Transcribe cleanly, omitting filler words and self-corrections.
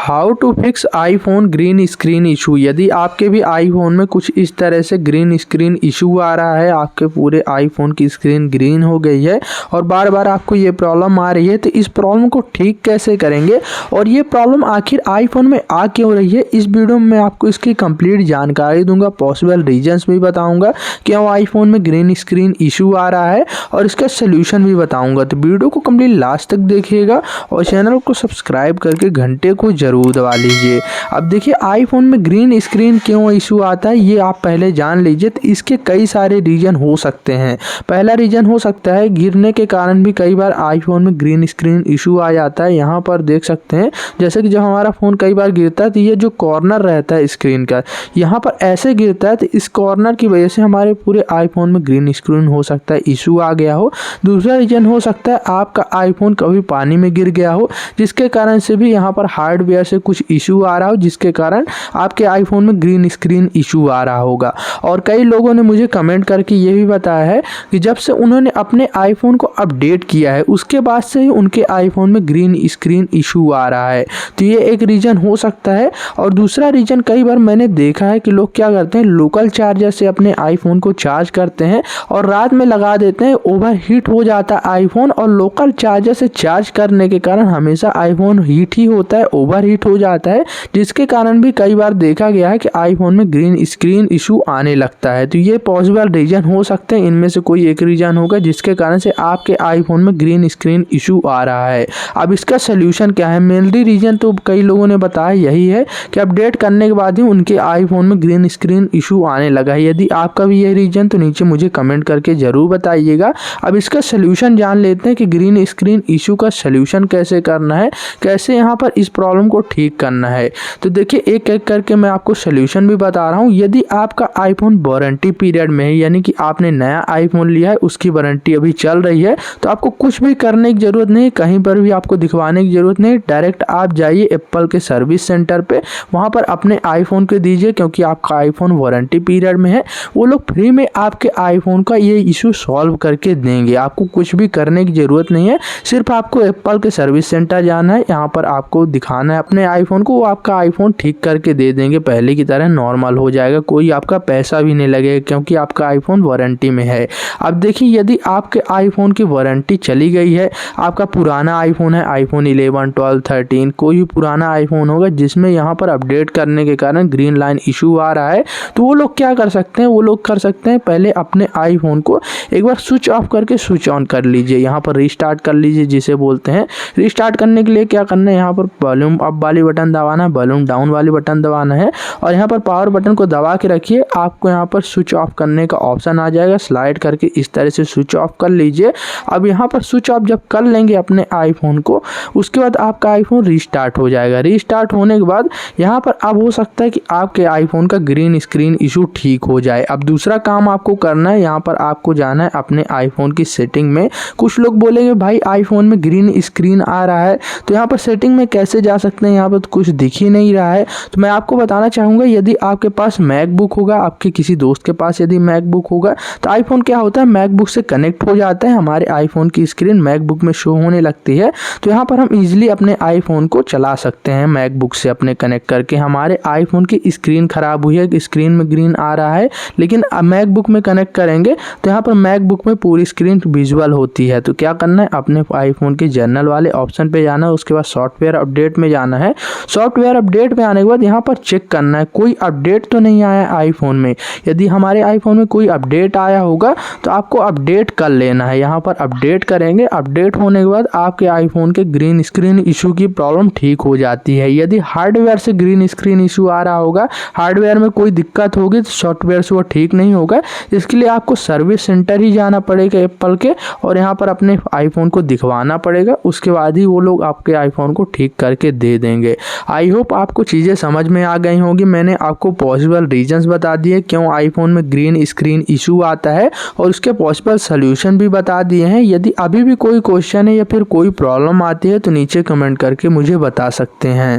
How to fix iPhone green screen issue. यदि आपके भी आईफोन में कुछ इस तरह से ग्रीन स्क्रीन इशू आ रहा है, आपके पूरे आईफोन की स्क्रीन ग्रीन हो गई है और बार बार आपको ये प्रॉब्लम आ रही है, तो इस प्रॉब्लम को ठीक कैसे करेंगे और ये प्रॉब्लम आखिर आईफोन में आ क्यों रही है, इस वीडियो में मैं आपको इसकी कंप्लीट जानकारी दूंगा। पॉसिबल रीजंस भी बताऊंगा क्यों आईफोन में ग्रीन स्क्रीन इशू आ रहा है और इसका सोल्यूशन भी बताऊंगा। तो वीडियो को कंप्लीट लास्ट तक देखिएगा और चैनल को सब्सक्राइब करके घंटे को जरूर दबा लीजिए। अब देखिए आईफोन में ग्रीन स्क्रीन क्यों इशू आता है ये आप पहले जान लीजिए। तो इसके कई सारे रीजन हो सकते हैं। पहला रीजन हो सकता है गिरने के कारण भी कई बार आईफोन में ग्रीन स्क्रीन इशू आ जाता है। यहाँ पर देख सकते हैं जैसे कि जब हमारा फ़ोन कई बार गिरता है तो ये जो कॉर्नर रहता है स्क्रीन का, यहाँ पर ऐसे गिरता है, तो इस कॉर्नर की वजह से हमारे पूरे आईफोन में ग्रीन स्क्रीन हो सकता है इशू आ गया हो। दूसरा रीजन हो सकता है आपका आईफोन कभी पानी में गिर गया हो, जिसके कारण से भी यहाँ पर हार्डवेयर से कुछ इशू आ रहा हो, जिसके कारण आपके आईफोन में ग्रीन स्क्रीन इशू आ रहा होगा। और कई लोगों ने मुझे कमेंट करके ये भी बताया है कि जब से उन्होंने अपने आईफोन को अपडेट किया है उसके बाद से ही उनके आईफोन में ग्रीन स्क्रीन इशू आ रहा है। तो ये एक रीजन हो सकता है। और दूसरा रीजन कई बार मैंने देखा है कि लोग क्या करते हैं, लोकल चार्जर से अपने आईफोन को चार्ज करते हैं और रात में लगा देते हैं, ओवर हीट हो जाता है आईफोन। और लोकल चार्जर से चार्ज करने के कारण हमेशा आईफोन हीट ही होता है, ओवर हीट हो जाता है, जिसके कारण भी कई बार देखा गया है कि आईफोन में ग्रीन स्क्रीन इशू आने लगता है। तो ये पॉसिबल रीजन हो सकते हैं, इनमें से कोई एक रीजन होगा जिसके कारण से आपके आईफोन में ग्रीन स्क्रीन इशू आ रहा है। अब इसका सोल्यूशन क्या है? मेनली रीजन तो कई लोगों ने बताया यही है कि अपडेट करने के बाद ही उनके आईफोन में ग्रीन स्क्रीन इशू आने लगा है। यदि आपका भी ये रीजन तो नीचे मुझे कमेंट करके जरूर बताइएगा। अब इसका सोल्यूशन जान लेते हैं कि ग्रीन स्क्रीन इशू का सोल्यूशन कैसे करना है, कैसे यहाँ पर इस प्रॉब्लम को ठीक करना है। तो देखिए एक एक करके मैं आपको सोल्यूशन भी बता रहा हूँ। यदि आपका आईफोन वारंटी पीरियड में है, यानी कि आपने नया आईफोन लिया है, उसकी वारंटी अभी चल रही है, तो आपको कुछ भी करने की जरूरत नहीं, कहीं पर भी आपको दिखवाने की जरूरत नहीं। डायरेक्ट आप जाइए एप्पल के सर्विस सेंटर पे, वहाँ पर अपने आईफोन को दीजिए, क्योंकि आपका आईफोन वारंटी पीरियड में है। वो लोग फ्री में आपके आईफोन का ये इशू सॉल्व करके देंगे। आपको कुछ भी करने की जरूरत नहीं है, सिर्फ आपको एप्पल के सर्विस सेंटर जाना है, यहाँ पर आपको दिखाना है अपने आईफोन को, वो आपका आईफोन ठीक करके दे देंगे, पहले की तरह नॉर्मल हो जाएगा। कोई आपका पैसा भी नहीं लगेगा क्योंकि आपका आईफोन वारंटी में है। अब देखिए यदि आपके आईफोन की वारंटी चली गई है, आपका पुराना आईफोन है, आईफोन 11, 12, 13, कोई भी पुराना आईफोन होगा जिसमें यहाँ पर अपडेट करने के कारण ग्रीन लाइन इशू आ रहा है, तो वो लोग क्या कर सकते हैं, वो लोग कर सकते हैं पहले अपने आईफोन को एक बार स्विच ऑफ करके स्विच ऑन कर लीजिए। यहाँ पर रीस्टार्ट कर लीजिए जिसे बोलते हैं। रीस्टार्ट करने के लिए क्या करना है, यहाँ पर वॉल्यूम अप वाली बटन दबाना है, वॉल्यूम डाउन वाली बटन दबाना है और यहाँ पर पावर बटन को दबा के रखिए। आपको यहाँ पर स्विच ऑफ करने का ऑप्शन आ जाएगा, स्लाइड करके इस तरह से स्विच ऑफ कर लीजिए। अब यहाँ पर स्विच ऑफ जब कर लेंगे अपने आईफोन को, उसके बाद आपका आईफोन रीस्टार्ट हो जाएगा। रीस्टार्ट होने के बाद यहाँ पर अब हो सकता है कि आपके आईफोन का ग्रीन स्क्रीन इशू ठीक हो जाए। अब दूसरा काम आपको करना है, यहाँ पर आपको जाना है अपने आईफोन की सेटिंग में। कुछ लोग बोलेंगे भाई आईफोन में ग्रीन स्क्रीन आ रहा है, तो यहाँ पर सेटिंग में कैसे जा सकते हैं, यहाँ पर तो कुछ दिख ही नहीं रहा है। तो मैं आपको बताना चाहूँगा, यदि आपके पास मैकबुक होगा, आपके किसी दोस्त के पास यदि मैकबुक होगा, तो आईफोन क्या होता है, मैकबुक से कनेक्ट हो जाता है, हमारे आईफोन की स्क्रीन मैकबुक में शो होने लगती है। तो यहाँ पर हम इजीली अपने आईफोन को चला सकते हैं मैकबुक से अपने कनेक्ट करके। हमारे आईफोन की स्क्रीन खराब हुई है, स्क्रीन में ग्रीन आ रहा है, लेकिन मैकबुक में कनेक्ट करेंगे तो यहाँ पर मैकबुक में पूरी स्क्रीन विजुअल होती है। तो क्या करना है, अपने आईफोन के जर्नल वाले ऑप्शन पे जाना है, उसके बाद सॉफ्टवेयर अपडेट में जाना है। सॉफ्टवेयर अपडेट में आने के बाद यहाँ पर चेक करना है कोई अपडेट तो नहीं आया आईफोन में। यदि हमारे आईफोन में कोई अपडेट आया होगा तो आपको अपडेट कर लेना है। यहाँ पर अपडेट करेंगे, अपडेट होने के बाद आपके आईफोन के ग्रीन स्क्रीन इशू की प्रॉब्लम ठीक हो जाती है। यदि हार्डवेयर से ग्रीन स्क्रीन इशू आ रहा होगा, हार्डवेयर में कोई दिक्कत होगी, तो सॉफ्टवेयर से वो ठीक नहीं होगा। इसके लिए आपको सर्विस सेंटर ही जाना पड़ेगा एप्पल के, और यहाँ पर अपने आईफोन को दिखवाना पड़ेगा। उसके बाद ही वो लोग आपके आईफोन को ठीक करके दे देंगे। आई होप आपको चीज़ें समझ में आ गई होंगी। मैंने आपको पॉसिबल रीजंस बता दिए क्यों आईफोन में ग्रीन स्क्रीन इशू आता है और उसके पॉसिबल सोल्यूशन भी बता दिए हैं। यदि अभी भी कोई क्वेश्चन है या फिर कोई प्रॉब्लम आती है तो नीचे कमेंट करके मुझे बता सकते हैं।